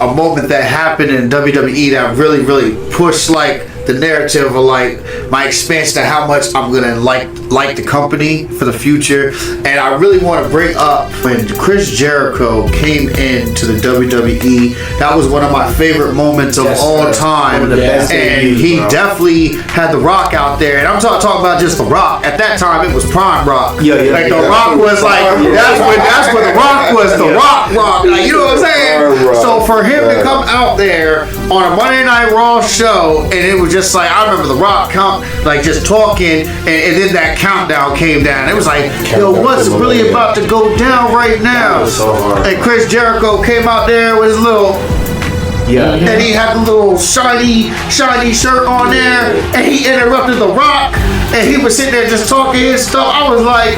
a moment that happened in WWE that really pushed like the narrative of like my expansion to how much I'm gonna like the company for the future. And I really want to bring up when Chris Jericho came into the WWE. That was one of my favorite moments of all time. And he definitely had The Rock out there. And I'm talking about just The Rock. At that time, it was Prime Rock. Like The Rock was like that's when The Rock was The Rock. Like, you know what I'm saying? So for him to come out there on a Monday Night Raw show, and it was just like, I remember The Rock like just talking, and then that countdown came down. It was like, yo, what's really about to go down right now? And Chris Jericho came out there with his little, and he had the little shiny shirt on there, and he interrupted The Rock, and he was sitting there just talking his stuff. I was like,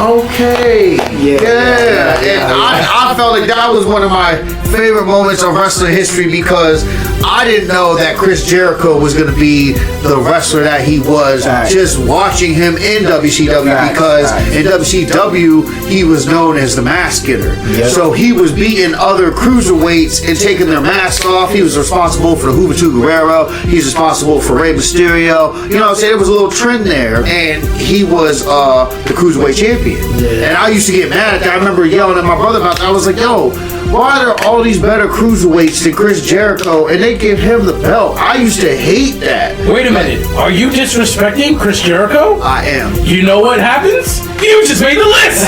okay, and I felt like that was one of my favorite moments of wrestling history, because I didn't know that Chris Jericho was going to be the wrestler that he was just watching him in WCW, because in WCW he was known as the mask getter. So he was beating other cruiserweights and taking their masks off. He was responsible for the Juventud Guerrero. He's responsible for Rey Mysterio. You know what I'm saying? There was a little trend there, and he was the cruiserweight champion. And I used to get mad at that. I remember yelling at my brother about that. I was like, yo, why are there all these better cruiserweights than Chris Jericho, and they give him the belt? I used to hate that. Wait a minute. Are you disrespecting Chris Jericho? I am. You know what happens? You just made the list.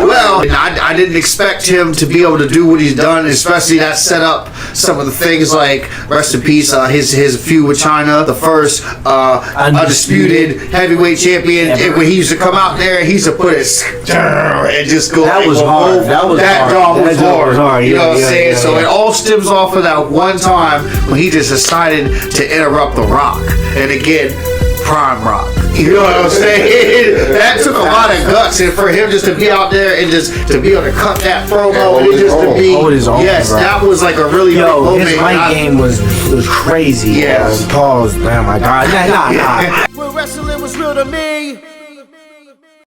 Well, I didn't expect him to be able to do what he's done, especially that set up some of the things like, rest in peace, his feud with China, the first undisputed heavyweight champion. And when he used to come out there, he used to put his and just go. That was hard. That job was hard. You know what I'm saying? Yeah. So it all stems off of that one time when he just decided to interrupt The Rock. And again, Prime Rock. You know what I'm saying? That took a lot of guts, and for him just to be out there and just to be able to cut that promo and just to be, that was like a really big moment. His mic game was crazy. Yes. Pause. Oh my God. Nah. When wrestling was real to me.